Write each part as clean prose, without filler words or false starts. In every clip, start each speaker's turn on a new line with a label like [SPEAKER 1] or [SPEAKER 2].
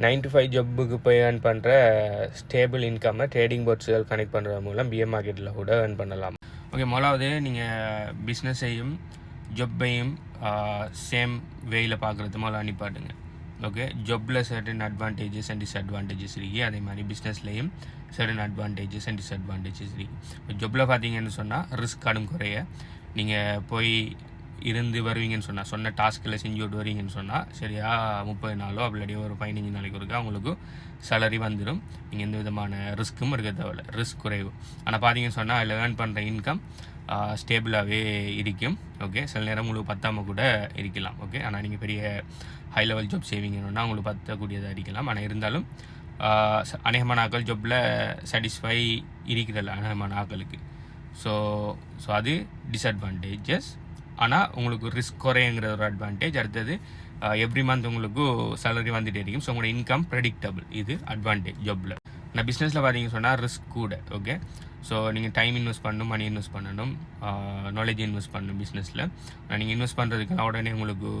[SPEAKER 1] 9 to 5 ஜப்புக்கு போய் earn பண்ணுற stable இன்கம்மை trading போர்ட்ஸுகள் connect பண்ணுறது மூலம் பிஎம் மார்க்கெட்டில் கூட ஏர்ன் பண்ணலாம். ஓகே, முதலாவது நீங்கள் பிஸ்னஸையும் ஜப்பையும் சேம் வேயில் பார்க்குறது மூலம் அனுப்பாட்டுங்க. ஓகே, ஜப்பில் சர்டன் அட்வான்டேஜஸ் அண்ட் டிஸ்அட்வான்டேஜஸ் இருக்குது. அதே மாதிரி பிஸ்னஸ்லேயும் சர்டன் அட்வான்டேஜஸ் அண்ட் டிஸ்அட்வான்டேஜஸ் இருக்குது. இப்போ ஜப்பில் பார்த்தீங்கன்னு சொன்னால் ரிஸ்க் கடும் குறைய நீங்கள் போய் இருந்து வருவீங்கன்னு சொன்னால் சொன்ன டாஸ்கில் செஞ்சு விட்டு வருவீங்கன்னு சொன்னால் சரியா 30 நாளோ அப்படி ஒரு 15 நாளைக்கு இருக்கா உங்களுக்கு சேலரி வந்துடும். நீங்கள் எந்த விதமான ரிஸ்க்கும் இருக்க தேவையில்ல, ரிஸ்க் குறைவு. ஆனால் பார்த்தீங்கன்னு சொன்னால் அதில் ஏர்ன் பண்ணுற இன்கம் ஸ்டேபிளாகவே இருக்கும். ஓகே, சில நேரம் உங்களுக்கு பத்தாமல் கூட இருக்கலாம். ஓகே, ஆனால் நீங்கள் பெரிய ஹை லெவல் ஜாப் செய்வீங்கன்னா உங்களுக்கு பற்றக்கூடியதாக இருக்கலாம். ஆனால் இருந்தாலும் அநேகமான ஆக்கள் ஜாப்பில் சாட்டிஸ்ஃபை இருக்கிறதில்ல அநேகமான ஆக்களுக்கு. ஸோ அது டிஸ்அட்வான்டேஜஸ். ஆனால் உங்களுக்கு ரிஸ்க் குறையுங்கிற ஒரு அட்வான்டேஜ். அடுத்தது எவ்ரி மந்த் உங்களுக்கு சேலரி வந்துகிட்டே இருக்கும். ஸோ உங்களோட இன்கம் ப்ரெடிக்டபிள், இது அட்வான்டேஜ் ஜாப்பில். ஆனால் பிஸ்னஸில் பார்த்தீங்கன்னு சொன்னால் ரிஸ்க் கூட. ஓகே, ஸோ நீங்கள் டைம் இன்வெஸ்ட் பண்ணணும், மணி இன்வெஸ்ட் பண்ணணும், நாலேஜ் இன்வெஸ்ட் பண்ணணும் பிஸ்னஸில். நீங்கள் இன்வெஸ்ட் பண்ணுறதுக்கெல்லாம் உடனே உங்களுக்கு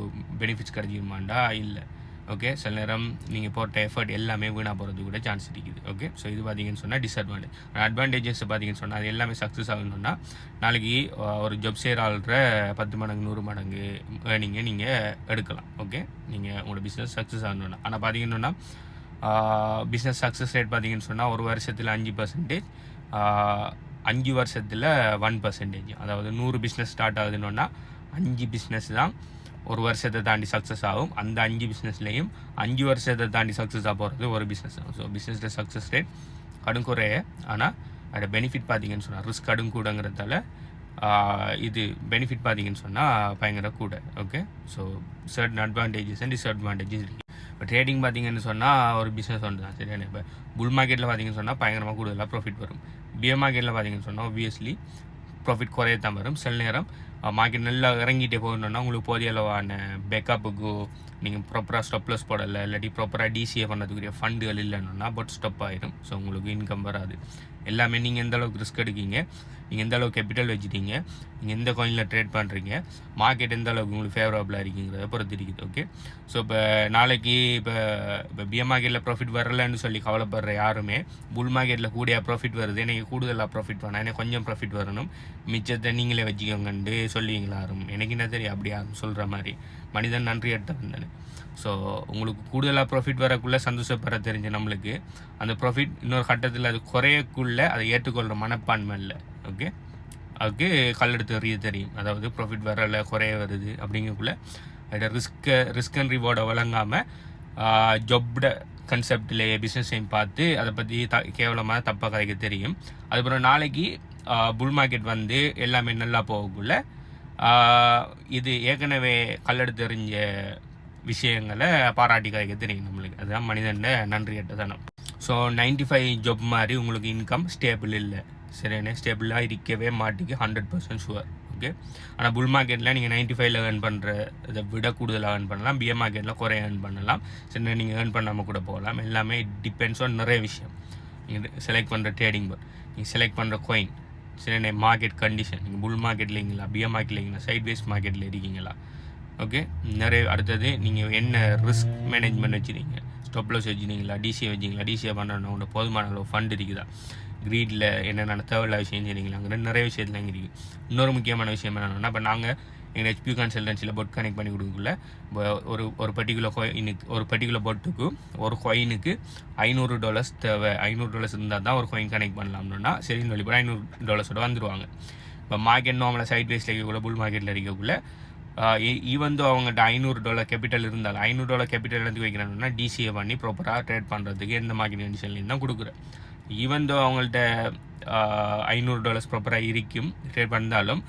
[SPEAKER 1] பெனிஃபிட்ஸ் கிடைச்சிருமாண்டா இல்லை. ஓகே, சில நேரம் நீங்கள் போட்ட எஃபர்ட் எல்லாமே வீணாக போகிறது கூட சான்ஸ் இருக்குது. ஓகே, ஸோ இது பார்த்தீங்கன்னு சொன்னால் டிஸ்அட்வான்டேஜ். அட்வான்டேஜஸ் பார்த்தீங்கன்னு சொன்னால் அது எல்லாமே சக்ஸஸ் ஆகணும்னா நாளைக்கு ஒரு ஜாப் செய்கிற ஆள்ற 10 மடங்கு 100 மடங்கு ஏர்னிங்கை நீங்கள் எடுக்கலாம். ஓகே, நீங்கள் உங்களோட பிஸ்னஸ் சக்ஸஸ் ஆகணும்னா. ஆனால் பார்த்தீங்கன்னா பிஸ்னஸ் சக்ஸஸ் ரேட் பார்த்தீங்கன்னு சொன்னால் ஒரு வருஷத்தில் 5%, 5 வருஷத்தில் 1%. அதாவது 100 பிஸ்னஸ் ஸ்டார்ட் ஆகுதுன்னா 5 பிஸ்னஸ் தான் ஒரு வருஷத்தை தாண்டி சக்ஸஸ் ஆகும். அந்த 5 பிஸ்னஸ்லேயும் 5 வருஷத்தை தாண்டி சக்ஸஸ் ஆக போகிறது ஒரு பிஸ்னஸ் ஆகும். ஸோ பிஸ்னஸில் சக்ஸஸ் ரேட் கடும் குறைய, ஆனால் அதோட பெனிஃபிட் பார்த்தீங்கன்னு சொன்னால் ரிஸ்க் கடும் கூடங்கிறதால இது பெனிஃபிட் பார்த்தீங்கன்னு சொன்னால் பயங்கர கூட. Okay, so certain advantages and disadvantages இருக்குது. இப்போ ட்ரேடிங் பார்த்தீங்கன்னு சொன்னால் ஒரு பிஸ்னஸ் ஒன்று தான் சரியான. இப்போ புல் மார்க்கெட்டில் பார்த்தீங்கன்னு சொன்னால் பயங்கரமாக கூடுதலாக ப்ராஃபிட் வரும். பிஎம் மார்க்கெட்டில் பார்த்தீங்கன்னு சொன்னால் ஆப்வியஸ்லி ப்ராஃபிட் குறையத்தான் வரும். சில நேரம் மார்க்கெட் நல்லா இறங்கிட்டே போகணுன்னா உங்களுக்கு போதிய அளவான பேக்கப்புக்கு நீங்கள் ப்ராப்பராக ஸ்டாப்லஸ் போடலை, இல்லாட்டி ப்ராப்பராக டிசிஏ பண்ணதுக்குரிய ஃபண்டுகள் இல்லைன்னா பட் ஸ்டாப் ஆகிடும். ஸோ உங்களுக்கு இன்கம் வராது. எல்லாமே நீங்கள் எந்த அளவுக்கு ரிஸ்க் எடுக்கீங்க, நீங்கள் எந்த அளவுக்கு கேபிட்டல் வச்சுட்டீங்க, நீங்கள் எந்த காயினில் ட்ரேட் பண்ணுறீங்க, மார்க்கெட் எந்த அளவுக்கு உங்களுக்கு ஃபேவரபுளாக இருக்குங்கிறத பொறுத்து இருக்குது. ஓகே, ஸோ இப்போ நாளைக்கு இப்போ பிஎம் மார்க்கெட்டில் ப்ராஃபிட் வரலன்னு சொல்லி கவலைப்படுற யாருமே புல் மார்க்கெட்டில் கூடிய ப்ராஃபிட் வருது, எனக்கு கூடுதலாக ப்ராஃபிட் வேணாம், எனக்கு கொஞ்சம் ப்ராஃபிட் வரணும், மிச்சத்தை நீங்களே வச்சுக்கோங்கன்னு சொல்லுவீங்களா? யாரும் எனக்கு என்ன தெரியும் அப்படி யாரும் சொல்கிற மாதிரி. மனிதன் நன்றி எடுத்தவன் தானே. ஸோ உங்களுக்கு கூடுதலாக ப்ராஃபிட் வரக்குள்ளே சந்தோஷப்பட தெரிஞ்ச நம்மளுக்கு அந்த ப்ராஃபிட் இன்னொரு கட்டத்தில் அது குறையக்குள்ளே அதை ஏற்றுக்கொள்கிற மனப்பான்மை இல்லை. ஓகே, அதுக்கு கல்லெடுத்து எறிய தெரியும். அதாவது ப்ராஃபிட் வரலை குறைய வருது அப்படிங்கக்குள்ளே அதோட ரிஸ்க் அண்ட் ரிவார்டை வழங்காமல் ஜொப்ட கன்செப்டில் பிஸ்னஸையும் பார்த்து அதை பற்றி கேவலமாக தப்பாக கதைக்க தெரியும். அதுக்கப்புறம் நாளைக்கு புல் மார்க்கெட் வந்து எல்லாமே நல்லா போகக்குள்ள இது ஏற்கனவே கல்லெடுத்து எறிஞ்ச விஷயங்களை பாராட்டி கதைக்க தெரியும் நம்மளுக்கு. அதுதான் மனிதன் நன்றியற்றதனம். ஸோ 95 ஜாப் மாதிரி உங்களுக்கு இன்கம் ஸ்டேபிள் இல்லை சரியான. ஸ்டேபிளாக இருக்கவே மாட்டிக்கு 100% ஷுவர். ஓகே, ஆனால் புல் மார்க்கெட்டில் நீங்கள் 95ல் ஏர்ன் பண்ணுற இதை விட கூடுதலாக ஏர்ன் பண்ணலாம். பிஎம் மார்க்கெட்டில் குறைய ஏர்ன் பண்ணலாம். சரி, நீங்கள் ஏர்ன் பண்ணாமல் கூட போகலாம். எல்லாமே டிபெண்ட்ஸ் ஆன் நிறைய விஷயம். நீங்கள் செலக்ட் பண்ணுற ட்ரேடிங் போர்ட், நீங்கள் செலக்ட் பண்ணுற காயின், சரி, மார்க்கெட் கண்டிஷன், நீங்கள் புல் மார்க்கெட்டில் இருக்கீங்களா, பிஎம் மார்க்கெட்டில் இருக்கீங்களா, சைட்வேஸ் மார்க்கெட்டில் இருக்கீங்களா. ஓகே, நிறைய. அடுத்தது நீங்கள் என்ன ரிஸ்க் மேனேஜ்மெண்ட் வச்சுருக்கீங்க, ஸ்டாப்லாஸ் வச்சுருக்கீங்களா, டிசிஏ வச்சிங்களா, டிசிஏ பண்ணுறோன்னா உங்களோட போதுமான அளவு ஃபண்ட் இருக்குதா, க்ரீடில் என்னென்ன தேவையில்ல விஷயம் செய்றீங்களாங்கிற நிறைய விஷயத்தில் இங்கே இருக்குது. இன்னொரு முக்கியமான விஷயம் என்னென்னா, இப்போ நாங்கள் எங்கள் ஹெச்பி கன்சல்டன்சியில் பொட் கனெக்ட் பண்ணி கொடுக்கல ஒரு பர்டிகுலர் காயினுக்கு, ஒரு பர்டிகுலர் பொட்டுக்கு ஒரு காயினுக்கு $500 தேவை. $500 இருந்தால் தான் ஒரு காயின் கனெக்ட் பண்ணலாம்னா சரின்னு சொல்லி போனால் $500 வந்துடுவாங்க. இப்போ மார்க்கெட் நார்மலாக சைட் வேஸில் இருக்கக்குள்ள புல் மார்க்கெட்டில் இருக்கக்குள்ள ஈவன் தோ அவங்கள்ட்ட $500 கேபிட்டல் இருந்தாலும் $500 கேபிட்டல் எடுத்து வைக்கிறாங்கன்னா டிசிஏ பண்ணி ப்ராப்பராக ட்ரேட் பண்ணுறதுக்கு எந்த மார்க்கெட் கண்டிஷன்லேயும் தான் கொடுக்குறேன். ஈவன் தோ அவங்கள்ட்ட $500 ப்ராப்பராக இருக்கும் ட்ரேட் பண்ணாலும்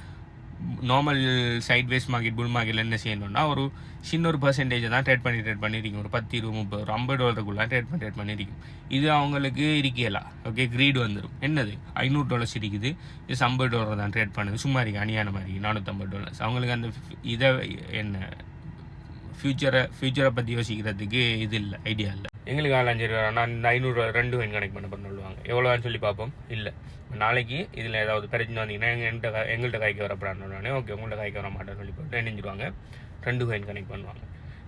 [SPEAKER 1] நார்மல் சைட் வேஸ் மார்க்கெட் புல் மார்க்கெட்டில் என்ன செய்யணும்னா ஒரு சின்ன ஒரு பர்சன்டேஜை தான் ட்ரேட் பண்ணியிருக்கீங்க. ஒரு 10, 20, 30, ஒரு $50 ட்ரேட் பண்ணியிருக்கும். இது அவங்களுக்கு இருக்கலாம். ஓகே, க்ரீடு வந்துடும். என்னது $500 இருக்குது, இது $50 தான் ட்ரேட் பண்ணுது, சும்மா இருக்குது அணியான மாதிரி $450. அவங்களுக்கு அந்த இதை என்ன ஃப்யூச்சரை பற்றி யோசிக்கிறதுக்கு இது இல்லை, ஐடியா இல்லை. எங்களுக்கு ஆளாஞ்சேரி நான் இந்த $500 2 காயின் கனெக்ட் பண்ண சொல்லுவாங்க. எவ்வளோன்னு சொல்லி பார்ப்போம். இல்லை, நாளைக்கு இதில் ஏதாவது பிரச்சனை வந்தீங்கன்னா எங்கள்கிட்ட காய்க்க வரப்படானே, ஓகே உங்கள்கிட்ட காய்க்க வர மாட்டேன்னு சொல்லி போட்டு நினைஞ்சிருவாங்க. 2 காயின் கனெக்ட் பண்ணுவாங்க.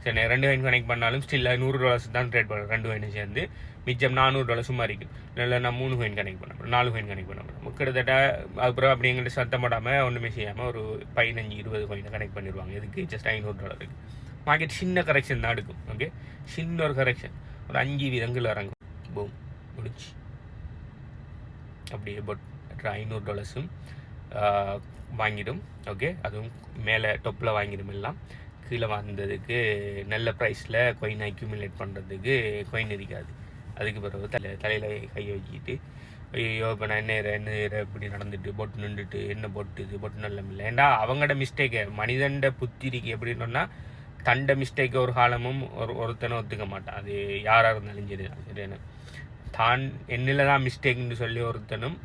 [SPEAKER 1] சரி, 2 காயின் கனெக்ட் பண்ணாலும் ஸ்டில் $100 தான் ட்ரேட் பண்ணுறோம். 2 காயின் சேர்ந்து மிச்சம் $400 சும்மா இருக்கும். இல்லை நான் 3 காயின் கனெக்ட் பண்ண போகிறேன், 4 காயின் கனெக்ட் பண்ண போகிறேன். கிட்டத்தட்ட அப்புறம் அப்படி எங்கிட்ட சத்தம் போடாமல் ஒன்றுமே செய்யாமல் ஒரு 15-20 காயினை கனெக்ட் பண்ணிடுவாங்க. இதுக்கு ஜஸ்ட் $500. மார்க்கெட் சின்ன கரெக்ஷன் தான் எடுக்கும். ஓகே, சின்ன ஒரு கரெக்ஷன், ஒரு 5 வீதங்கள் இறங்கும். பூம், முடிச்சு அப்படியே பட் $500 வாங்கிடும். ஓகே, அதுவும் மேலே டொப்பில் வாங்கிடும். எல்லாம் கீழே வந்ததுக்கு நல்ல ப்ரைஸில் கொயின் அக்யூமுலேட் பண்ணுறதுக்கு கொயின் இருக்காது. அதுக்கு பிறகு தலையில் கையை வச்சுக்கிட்டு ஐயோ இப்போ நான் என்ன இப்படி நடந்துட்டு பொட்டு நின்றுட்டு என்ன பொட்டு இது பொட்டு நல்ல இல்லை. ஏன்டா அவங்களோட மிஸ்டேக்கை மனிதண்ட புத்திரிக்கு எப்படின்னா தண்ட மிஸ்டேக்கை ஒரு காலமும் ஒருத்தனை ஒத்துக்க மாட்டான். அது யாராக இருந்தாலும் சரி சரியான தான் என்னில் தான் மிஸ்டேக்னு சொல்லி ஒருத்தனும்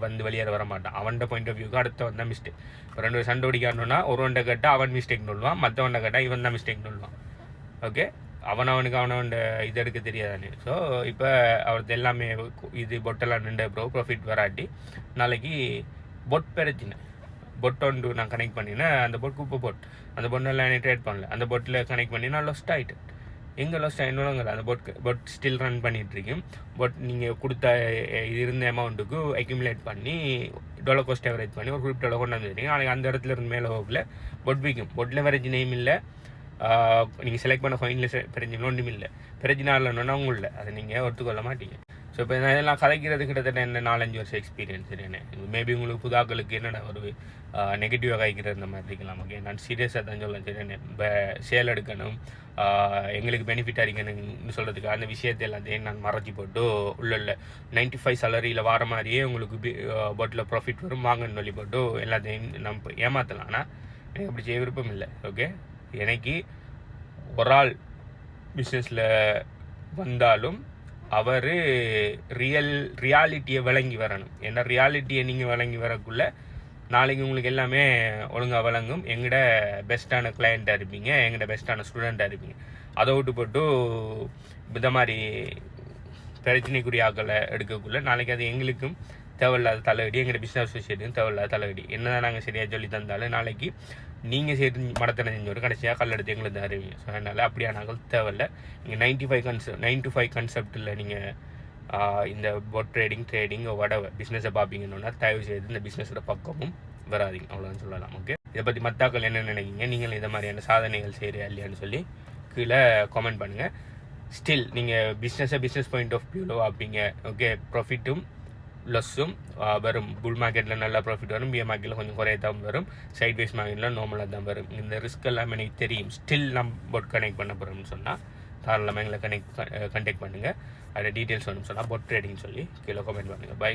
[SPEAKER 1] வந்து வெளியேற வர மாட்டான். அவன்கிட்ட பாயிண்ட் ஆஃப் வியூக்கு அடுத்த வந்தால் மிஸ்டேக். இப்போ 2 சண்டை பிடிக்காணுன்னா ஒருவன்ட்ட கேட்டால் அவன் மிஸ்டேக்னு சொல்லுவான், மற்றவன்ட்ட கேட்டால் இவன் தான் மிஸ்டேக்னு சொல்லுவான். ஓகே, அவனவன் இது எடுக்க தெரியாதானே. ஸோ இப்போ அவரது எல்லாமே இது பொட்டெல்லாம் நின்ற ப்ராஃபிட் வராட்டி நாளைக்கு பொட் பிரச்சனை. பொட் ஒன்று நான் கனெக்ட் பண்ணினேன், அந்த பொட் குப்பை பொட், அந்த பொட்டெல்லாம் என்ன ட்ரேட் பண்ணல, அந்த பொட்டில் கனெக்ட் பண்ணி நான் லொஸ்ட் ஆகிட்டேன். எங்கே லொஸ்ட் ஆகிடுவாங்க, அந்த பொட் ஸ்டில் ரன் பண்ணிகிட்ருக்கேன். பொட் நீங்கள் கொடுத்த இருந்த அமௌண்ட்டுக்கு அக்யூமுலேட் பண்ணி $1 cost average பண்ணி ஒரு குறிப்பிட்ட கொண்டு வந்துருக்கீங்க. நாளைக்கு அந்த இடத்துல இருந்து மேலே போகல பொட் விற்கும். பொட் லெவரேஜ் நேம் இல்லை, நீங்கள் செலக்ட் பண்ண ஃபைனில் பிரச்சனை ஒன்றும் இல்லை. பிரச்சனை இல்லைன்னா உங்களில் அதை நீங்கள் ஒத்துக்கொள்ள மாட்டீங்க. ஸோ இப்போ இதெல்லாம் கதைக்கிறது கிட்டத்தட்ட என்ன 4-5 வருஷம் எக்ஸ்பீரியன்ஸ் என்ன. மேபி உங்களுக்கு புதாக்களுக்கு என்னென்ன ஒரு நெகட்டிவாக கதைக்கிறது இந்த மாதிரி இருக்கலாம். ஓகே, நான் சீரியஸாக தான் சொல்ல சரி என்ன இப்போ சேல் எடுக்கணும், எங்களுக்கு பெனிஃபிட் அடிக்கணும்னு சொல்கிறதுக்கு அந்த விஷயத்தை எல்லாத்தையும் நான் மறைச்சி போட்டு உள்ள 95 salary வர மாதிரியே உங்களுக்கு பொட்டில் ப்ராஃபிட் வரும் வாங்கன்னு சொல்லி போட்டு எல்லாத்தையும் நம்ம ஏமாற்றலாம். ஆனால் எனக்கு அப்படி செய்ய விருப்பம் இல்லை. ஓகே, எனக்கு ஒரு ஆள் பிஸ்னஸில் வந்தாலும் அவர் ரியாலிட்டியை விளங்கி வரணும். ஏன்னா ரியாலிட்டியை நீங்கள் விளங்கி வரக்குள்ள நாளைக்கு உங்களுக்கு எல்லாமே ஒழுங்காக விளங்கும். எங்கள்ட பெஸ்ட்டான கிளையண்ட்டாக இருப்பீங்க, எங்கள்ட பெஸ்ட்டான ஸ்டூடெண்ட்டாக இருப்பீங்க. அதை விட்டு போட்டு இந்த மாதிரி பிரச்சனைக்குரிய ஆக்களை எடுக்கக்குள்ள நாளைக்கு அது எங்களுக்கும் தேவையில்லாத தலைவடி, எங்கள் பிஸ்னஸ் அசோசியேட்டுக்கும் தேவையில்லாத தலைவடி. என்னதான் நாங்கள் சரியாக சொல்லி தந்தாலும் நாளைக்கு நீங்கள் சரி மடத்தனை செஞ்சோடு கடைசியாக கல்லெடுத்து எங்களுக்கு தான் அறிவீங்க. ஸோ அதனால் அப்படியானாக்கள் தேவையில்லை. நீங்கள் 9 to 5 கான்செப்டில் நீங்கள் இந்த பொட் ட்ரேடிங் வடவை பிஸ்னஸை பார்ப்பீங்கன்னா தயவு செய்து இந்த பிஸ்னஸோட பக்கமும் வராதிங்க, அவ்வளோதான் சொல்லலாம். ஓகே, இதை பற்றி மத்தாக்கள் என்ன நினைக்கிங்க, நீங்கள் இந்த மாதிரியான சாதனைகள் செய்கிறியா இல்லையான்னு சொல்லி கீழே கமெண்ட் பண்ணுங்கள். ஸ்டில் நீங்கள் பிஸ்னஸ் பாயிண்ட் ஆஃப் வியூவில் பார்ப்பீங்க. ஓகே, ப்ராஃபிட்டும் லஸ்ஸும் வரும். புல் மார்க்கெட்டில் நல்லா ப்ராஃபிட் வரும், பிஏ மார்க்கெட்டில் கொஞ்சம் குறைய தான் வரும், சைட் வைஸ் மார்க்கெட்டில் நார்மலாக தான் வரும். இந்த ரிஸ்க் எல்லாம் எனக்கு தெரியும். ஸ்டில் நம்ம பொட் கனெக்ட் பண்ண போகிறோம்னு சொன்னால் தாராளமாக எங்களை கண்டெக்ட் பண்ணுங்கள். அதில் டீட்டெயில்ஸ் வேணும்னு சொன்னால் பொட் ட்ரேடிங் சொல்லி கீழே கமெண்ட் பண்ணுங்கள். பை.